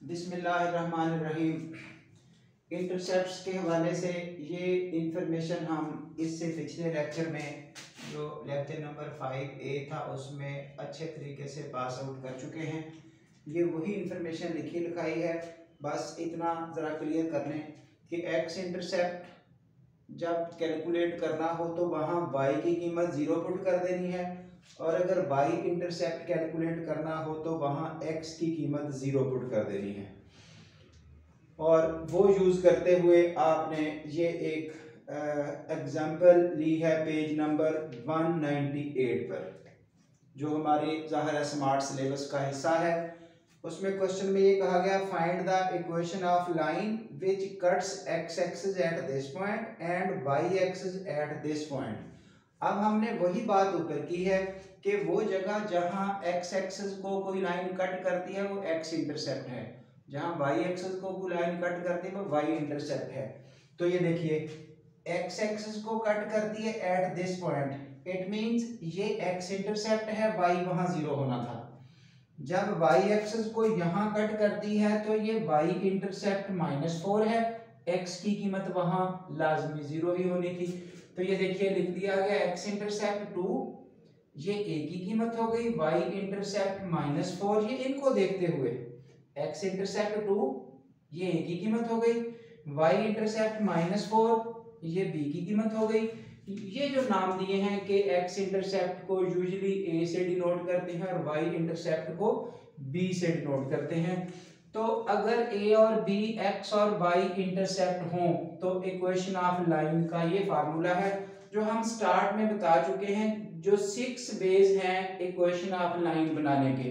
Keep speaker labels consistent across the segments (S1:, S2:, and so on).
S1: बिस्मिल्लाहिर्रहमानिर्रहीम। इंटरसेप्ट्स के हवाले से ये इंफॉर्मेशन हम इससे पिछले लेक्चर में जो लेक्चर नंबर 5A था उसमें अच्छे तरीके से पास आउट कर चुके हैं। ये वही इंफॉर्मेशन लिखी लिखाई है, बस इतना ज़रा क्लियर कर लें कि एक्स इंटरसेप्ट जब कैलकुलेट करना हो तो वहाँ y की कीमत 0 पुट कर देनी है, और अगर y इंटरसेप्ट कैलकुलेट करना हो तो वहाँ x की कीमत 0 पुट कर देनी है। और वो यूज़ करते हुए आपने ये एक एग्जांपल ली है पेज नंबर 198 पर, जो हमारे ज़ाहिर स्मार्ट सिलेबस का हिस्सा है। उसमें क्वेश्चन में ये कहा गया, find the equation of line which cuts x axis at this point and y axis at this point. अब हमने वही बात ऊपर की है कि वो जगह जहां x एक्सिस को कोई लाइन कट करती है वो x इंटरसेप्ट है, जहां y एक्सिस को कोई लाइन कट करती है वो y इंटरसेप्ट है। तो ये देखिए, x एक्सिस को कट करती है at this point, it means ये x इंटरसेप्ट है, y वहां 0 होना था। जब y एक्सिस को यहाँ कट करती है तो ये y इंटरसेप्ट -4 है, x की कीमत वहां लाजमी 0 ही होनी थी। तो ये देखिए लिख दिया गया x इंटरसेप्ट 2, ये a की कीमत हो गई, y इंटरसेप्ट -4, ये इनको देखते हुए x इंटरसेप्ट 2 ये a की कीमत हो गई, y इंटरसेप्ट -4 ये b की कीमत हो गई। ये जो नाम दिए हैं कि x इंटरसेप्ट को यूजुअली a से डिनोट करते हैं और y इंटरसेप्ट को b से डिनोट करते हैं। तो अगर a और b x और y इंटरसेप्ट हों तो इक्वेशन ऑफ लाइन का ये फार्मूला है जो हम स्टार्ट में बता चुके हैं। जो 6 वेज हैं इक्वेशन ऑफ लाइन बनाने के,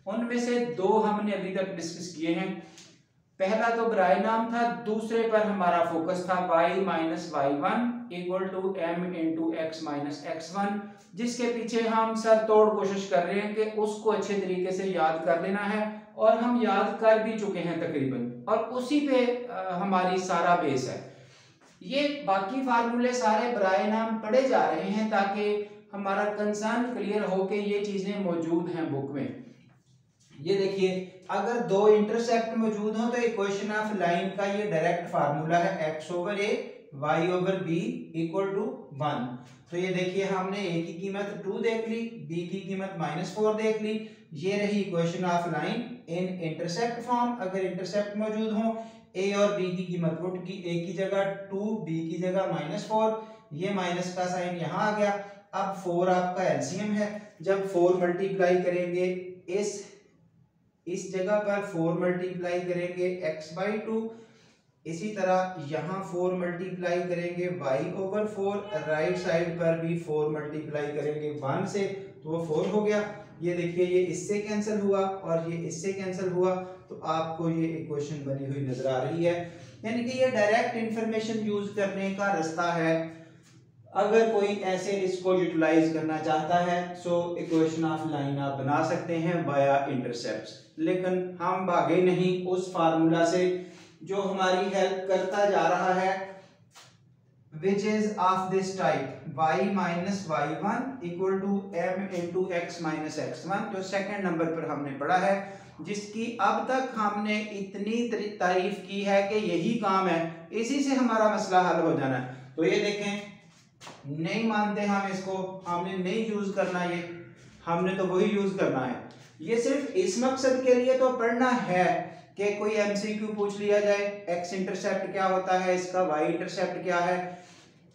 S1: उनमें से 2 हमने अभी तक डिस्कस किए हैं। पहला तो बराए नाम था, दूसरे पर हमारा फोकस था y minus y1 equal to m into x minus x1, जिसके पीछे हम सर तोड़ कोशिश कर रहे हैं कि उसको अच्छे तरीके से याद कर लेना है, और हम याद कर भी चुके हैं तकरीबन, और उसी पे हमारी सारा बेस है। ये बाकी फार्मूले सारे बराए नाम पढ़े जा रहे हैं ताकि हमारा कंसर्न क्लियर हो कि ये चीजें मौजूद हैं बुक में। ये देखिए, अगर 2 इंटरसेप्ट मौजूद हो तो इक्वेशन ऑफ लाइन का ये डायरेक्ट फार्मूला है x over a y over b equal to 1। तो ये देखिए, हमने a की कीमत 2 देख ली, b की कीमत -4 देख ली। ये रही equation of line in intercept form. अगर इंटरसेप्ट मौजूद हो, a और b की कीमत पुट की, a की जगह 2, b की जगह -4, ये माइनस का साइन यहाँ आ गया। अब 4 आपका एलसीएम है, जब 4 मल्टीप्लाई करेंगे इस जगह पर 4 मल्टीप्लाई करेंगे x/2, इसी तरह यहाँ 4 मल्टीप्लाई करेंगे y ओवर 4, राइट साइड पर भी 4 मल्टीप्लाई करेंगे 1 से, तो वो 4 हो गया। ये देखिए, ये इससे कैंसिल हुआ और ये इससे कैंसिल हुआ, तो आपको ये इक्वेशन बनी हुई नजर आ रही है। यानी कि ये डायरेक्ट इंफॉर्मेशन यूज करने का रास्ता है। अगर कोई ऐसे इसको यूटिलाइज करना चाहता है सो इक्वेशन ऑफ लाइन आप बना सकते हैं बाया इंटरसेप्ट्स, लेकिन हम भागे नहीं उस फार्मूला से जो हमारी हेल्प करता जा रहा है, which is of this type y minus y1 equal to m into x minus x1। तो सेकंड नंबर पर हमने पढ़ा है, जिसकी अब तक हमने इतनी तारीफ की है कि यही काम है, इसी से हमारा मसला हल हो जाना है। तो ये देखें, नहीं मानते हम इसको, हमने नहीं यूज करना, ये हमने तो वही यूज करना है। ये सिर्फ इस मकसद के लिए तो पढ़ना है कि कोई एमसीक्यू पूछ लिया जाए, एक्स इंटरसेप्ट क्या होता है, इसका वाई इंटरसेप्ट क्या है,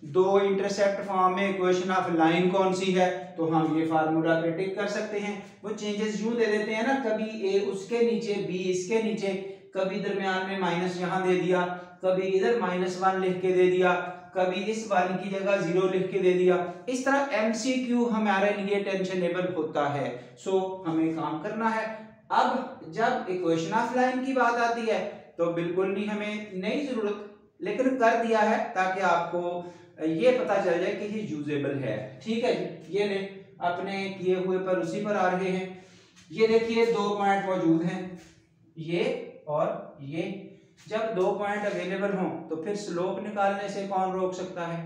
S1: 2 इंटरसेप्ट फॉर्म में इक्वेशन ऑफ लाइन कौन सी है, तो हम ये फार्मूला पे टिक कर सकते हैं। वो चेंजेस यूं दे देते हैं ना, कभी ए उसके नीचे, बी इसके नीचे, कभी दरमियान में माइनस यहाँ दे दिया, कभी इधर -1 लिख के दे दिया, कभी इस 1 की जगह 0 लिख के दे दिया। इस तरह एमसीक्यू हमारे लिए टेंशनेबल होता है, सो हमें काम करना है। अब जब इक्वेशन ऑफ लाइन की बात आती है तो बिल्कुल नहीं, हमें नहीं जरूरत, लेकिन कर दिया है ताकि आपको ये पता चल जाए कि ये यूजेबल है। ठीक है जी, ये ले अपने किए हुए पर उसी पर आ रहे हैं। ये देखिए 2 पॉइंट मौजूद हैं, ये और ये। जब 2 पॉइंट अवेलेबल हों तो फिर स्लोप निकालने से कौन रोक सकता है,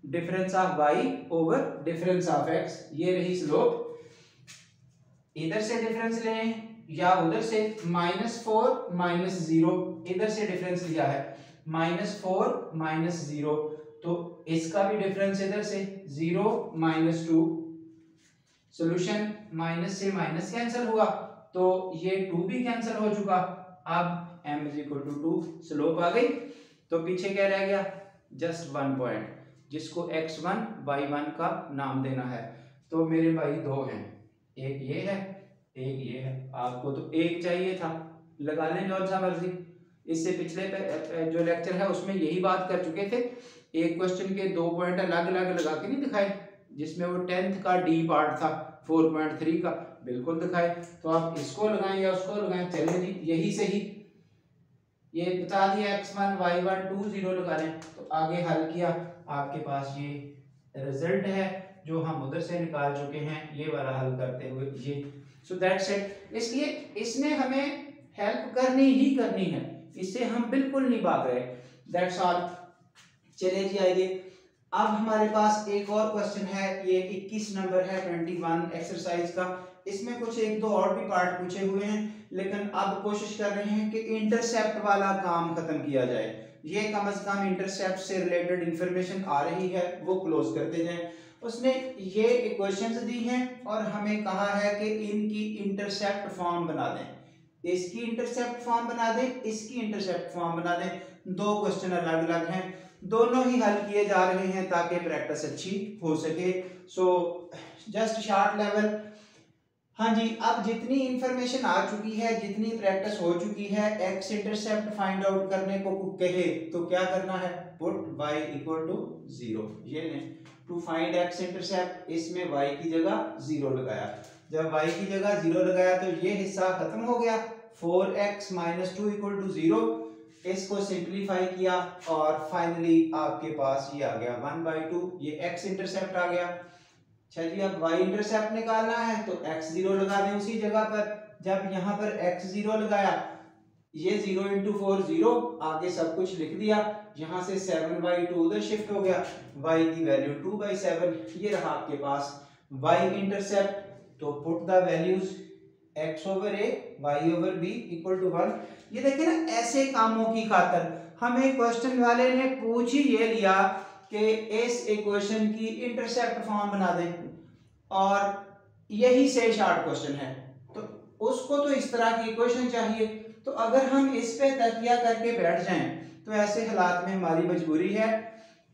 S1: difference of y over difference of x। ये रही स्लोप, इधर से डिफरेंस लें, या उधर से -4 -0, इधर से डिफरेंस लिया है -4 -0, तो इसका भी डिफरेंस इधर से 0 -2, सॉल्यूशन माइनस से माइनस कैंसिल हुआ तो ये 2 भी कैंसिल हो चुका। अब m = 2, स्लोप आ गई, तो पीछे क्या रह गया, जस्ट 1 पॉइंट, जिसको x1 y1 का नाम देना है। तो मेरे भाई दो हैं, एक ये है एक ये है, आपको तो एक चाहिए था, लगा लें जो सा मर्जी। इससे पिछले जो लेक्चर है उसमें यही बात कर चुके थे, एक क्वेश्चन के 2 पॉइंट अलग अलग लगा के नहीं दिखाए, जिसमें वो 10th का डी पार्ट था 4.3 का, बिल्कुल दिखाए। तो आप इसको लगाएं या उसको लगाएं, चले जी यही सही, ये बता दिया x1 y1 2 0 लगा लें, तो आगे हल किया, आपके पास ये रिजल्ट है जो हम उधर से निकाल चुके हैं, ये वाला हल करते हुए ये। So that's it. इसलिए इसमें हमें हेल्प करनी ही करनी है, इससे हम बिल्कुल नहीं भाग रहे। That's all. चलिए जी आइए, अब हमारे पास एक और क्वेश्चन है, ये 21 नंबर है 21 एक्सरसाइज का। इसमें कुछ एक दो और भी पार्ट पूछे हुए हैं, लेकिन अब कोशिश कर रहे हैं कि इंटरसेप्ट वाला काम खत्म किया जाए। ये कम से कम इंटरसेप्ट से रिलेटेड इंफॉर्मेशन आ रही है वो क्लोज करते जाएं। उसने ये इक्वेशंस दी हैं और हमें कहा है कि इनकी इंटरसेप्ट फॉर्म बना दें, इसकी इंटरसेप्ट फॉर्म बना दें, इसकी इंटरसेप्ट फॉर्म बना दें। दो क्वेश्चन अलग अलग हैं, दोनों ही हल किए जा रहे हैं ताकि प्रैक्टिस अच्छी हो सके। So just short level. हाँ जी, अब जितनी इंफॉर्मेशन आ चुकी है, जितनी प्रैक्टिस हो चुकी है, एक्स इंटरसेप्ट फाइंड आउट करने को कहे तो क्या करना है, पुट y = 0। ये नहीं, टू फाइंड एक्स इंटरसेप्ट, इसमें y की जगह 0 लगाया। जब y की जगह 0 लगाया तो ये हिस्सा खत्म हो गया, 4x - 2 = 0। इसको सिंप्लीफाई किया और फाइनली आपके पास ये आ गया 1/2, ये x इंटरसेप्ट आ गया। अच्छा जी, अब y इंटरसेप्ट निकालना है तो x0 लगा दें उसी जगह पर। जब यहाँ पर x0 लगाया, ये 0 × 4 0, आगे सब कुछ लिख दिया, यहाँ से 7/2 उधर शिफ्ट हो गया, y की वैल्यू 2/7, ये रहा आपके पास y इंटरसेप्ट। तो put the values x/a y/b = 1। ये देखिए ना, ऐसे कामों की खातर हमें क्वेश्चन वाले ने पूछ ही ये लिया कि इस इक्वेशन की इंटरसेप्ट फॉर्म बना दें, और यही से शॉर्ट क्वेश्चन है, तो उसको तो इस तरह की इक्वेशन चाहिए। तो अगर हम इस पे तकिया करके बैठ जाएं तो ऐसे हालात में हमारी मजबूरी है,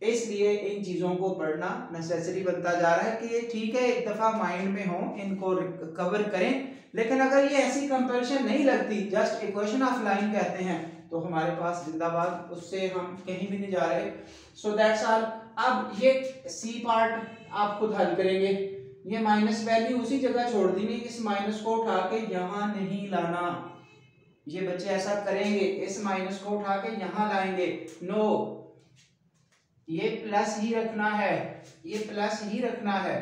S1: इसलिए इन चीज़ों को पढ़ना नेसेसरी बनता जा रहा है कि ये ठीक है एक दफ़ा माइंड में हो, इनको कवर करें। लेकिन अगर ये ऐसी कंपैरिजन नहीं लगती, जस्ट इक्वेशन ऑफ लाइन कहते हैं, तो हमारे पास जिंदाबाद, उससे हम कहीं भी नहीं जा रहे। So that's all. अब ये सी पार्ट आप खुद हल करेंगे, ये माइनस वैल्यू उसी जगह छोड़ दी, इस माइनस को उठा के यहाँ नहीं लाना। ये बच्चे ऐसा करेंगे, इस माइनस को उठा के यहाँ लाएंगे, नो, ये प्लस ही रखना है, ये प्लस ही रखना है।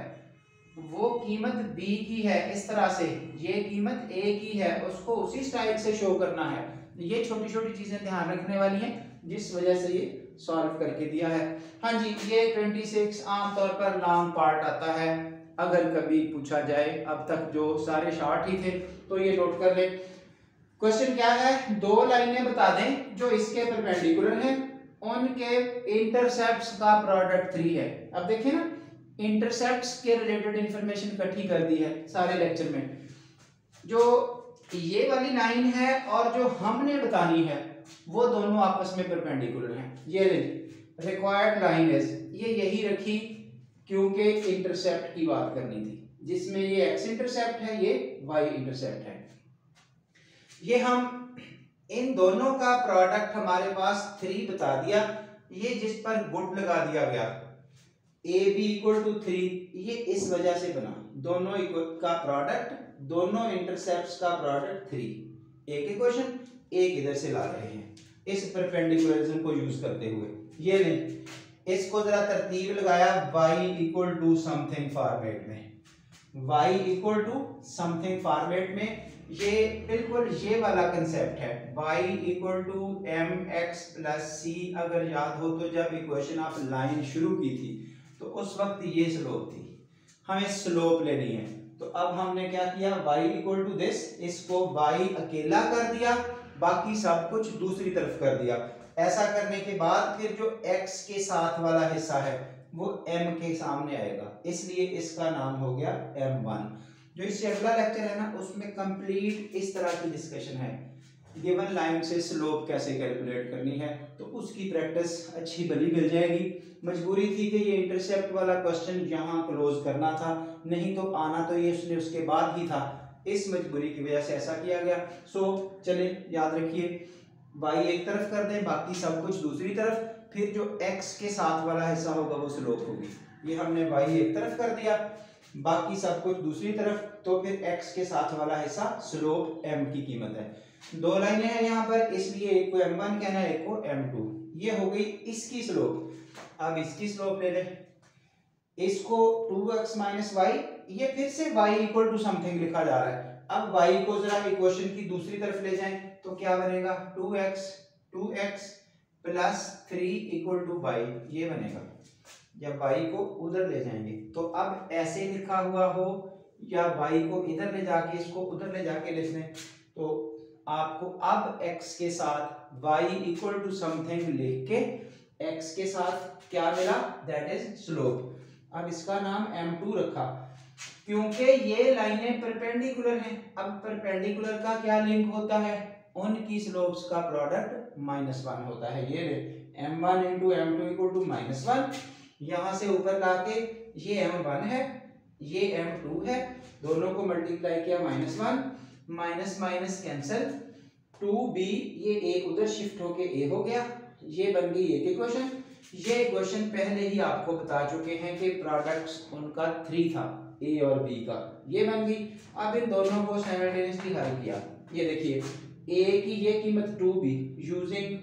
S1: वो कीमत b की है इस तरह से, ये कीमत a की है, उसको उसी स्टाइल से शो करना है। ये छोटी छोटी चीजें ध्यान रखने वाली हैं, जिस वजह से ये सॉल्व करके दिया है। हाँ जी, ये 26 आमतौर पर लॉन्ग पार्ट आता है, अगर कभी पूछा जाए। अब तक जो सारे शॉर्ट ही थे, तो ये नोट कर ले। क्वेश्चन क्या है, दो लाइनें बता दें जो इसके परपेंडिकुलर हैं, उनके इंटरसेप्ट्स का प्रोडक्ट 3 है। अब देखिए ना, इंटरसेप्ट्स के रिलेटेड इंफॉर्मेशन इकट्ठी कर दी है सारे लेक्चर में। जो ये वाली लाइन है और जो हमने बतानी है, वो दोनों आपस में परपेंडिकुलर हैं। ये रिक्वायर्ड लाइन इज, ये यही रखी क्योंकि इंटरसेप्ट की बात करनी थी, जिसमें ये एक्स इंटरसेप्ट है, ये वाई इंटरसेप्ट है। ये हम इन दोनों का प्रोडक्ट हमारे पास 3 बता दिया, ये जिस पर गुड लगा दिया गया, AB = 3, ये इस वजह से बना, दोनों का प्रोडक्ट, दोनों इंटरसेप्ट्स का प्रोडक्ट 3। एक इक्वेशन एक इधर से ला रहे हैं इस परपेंडिकुलरिज्म को यूज करते हुए। ये नहीं, इसको जरा तरतीब लगाया, y = समथिंग फॉर्मेट में, y = समथिंग फॉर्मेट में, ये बिल्कुल ये वाला कंसेप्ट है। y = mx + c, अगर याद हो तो जब इक्वेशन ऑफ लाइन शुरू की थी तो उस वक्त ये स्लोप थी, हमें स्लोप लेनी है। तो अब हमने क्या किया, y इक्वल टू दिस, इसको y अकेला कर दिया, बाकी सब कुछ दूसरी तरफ कर दिया। ऐसा करने के बाद फिर जो x के साथ वाला हिस्सा है वो m के सामने आएगा, इसलिए इसका नाम हो गया m1। जो इससे अगला लेक्चर है ना उसमें कंप्लीट इस तरह की डिस्कशन है, गिवन लाइन से स्लोप कैसे कैलकुलेट करनी है, तो उसकी प्रैक्टिस अच्छी भली मिल जाएगी। मजबूरी थी कि ये इंटरसेप्ट वाला क्वेश्चन यहाँ क्लोज करना था, नहीं तो आना तो ये उसने उसके बाद ही था, इस मजबूरी की वजह से ऐसा किया गया। सो चले याद रखिए, y एक तरफ कर दें, बाकी सब कुछ दूसरी तरफ, फिर जो x के साथ वाला हिस्सा होगा वो स्लोप होगी। ये हमने y एक तरफ कर दिया, बाकी सब कुछ दूसरी तरफ, तो फिर x के साथ वाला हिस्सा स्लोप m की कीमत है। दो लाइनें हैं यहाँ पर, इसलिए एक को m1 कहना है, एक को m2। ये हो गई इसकी स्लोप। अब इसकी स्लोप ले लें, इसको 2x माइनस वाई, ये फिर से y इक्वल टू समथिंग लिखा जा रहा है। अब y को जरा इक्वेशन की दूसरी तरफ ले जाएं तो क्या बनेगा, 2x plus 3 equal to y, ये बनेगा। जब y को उधर ले जाएंगे तो अब ऐसे लिखा हुआ हो या y को इधर ले जाके इसको उधर ले जाके लिख लें, तो आपको अब x के साथ y इक्वल टू समथिंग लिख के x के साथ क्या मिला, दैट इज स्लोप। अब इसका नाम m2 रखा, क्योंकि ये लाइनें परपेंडिकुलर हैं। अब परपेंडिकुलर का क्या लिंक होता है, उनकी स्लोप्स का प्रोडक्ट -1 होता है। ये m1 into m2 equal to -1, यहां से ऊपर लाके ये m1 है, ये m2 है, दोनों को मल्टीप्लाई किया -1, माइनस माइनस कैंसिल, 2b, ये a उधर शिफ्ट होके a हो गया, ये बन गई एक इक्वेशन। ये इक्वेशन पहले ही आपको बता चुके हैं कि प्रोडक्ट्स उनका 3 था, a और b का, ये बन गई। अब इन दोनों को साइमल्टेनियसली हल किया, ये देखिए a की ये कीमत 2b यूजिंग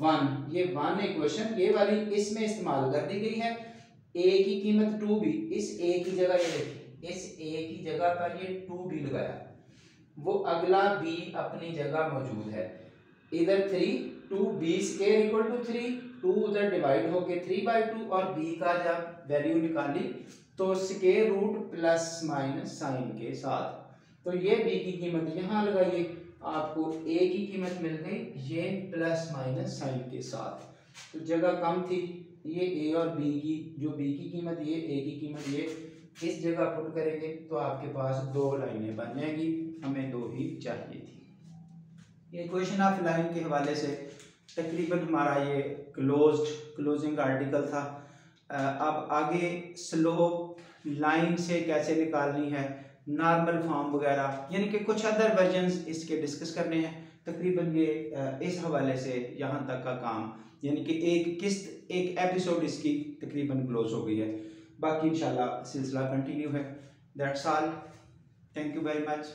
S1: 1, ये 1 इक्वेशन ये वाली इसमें इस्तेमाल कर दी गई है। a की कीमत 2b, इस a की जगह ये देखिए, इस a की जगह पर ये 2b लगाया, वो अगला b अपनी जगह मौजूद है। इधर 3, 2b स्क्वायर इक्वल टू 3, 2 उधर डिवाइड होके 3/2, और b का जब वैल्यू निकाली तो square root plus minus sign के साथ, तो ये b की कीमत यहाँ लगाइए, आपको a की कीमत मिल गई ये प्लस माइनस साइन के साथ। तो जगह कम थी, ये a और b की, जो b की कीमत ये, a की कीमत ये, इस जगह पुट करेंगे तो आपके पास 2 लाइनें बन जाएंगी, हमें 2 ही चाहिए थी। ये इक्वेशन ऑफ लाइन के हवाले से तकरीबन हमारा ये क्लोजिंग आर्टिकल था। अब आगे स्लोप लाइन से कैसे निकालनी है, नॉर्मल फॉर्म वगैरह, यानी कि कुछ अदर वर्जन्स इसके डिस्कस करने हैं। तकरीबन ये इस हवाले से यहाँ तक का काम, यानी कि एक एपिसोड इसकी तकरीबन क्लोज हो गई है। बाकी इंशाल्लाह सिलसिला कंटिन्यू है। That's all, thank you very much.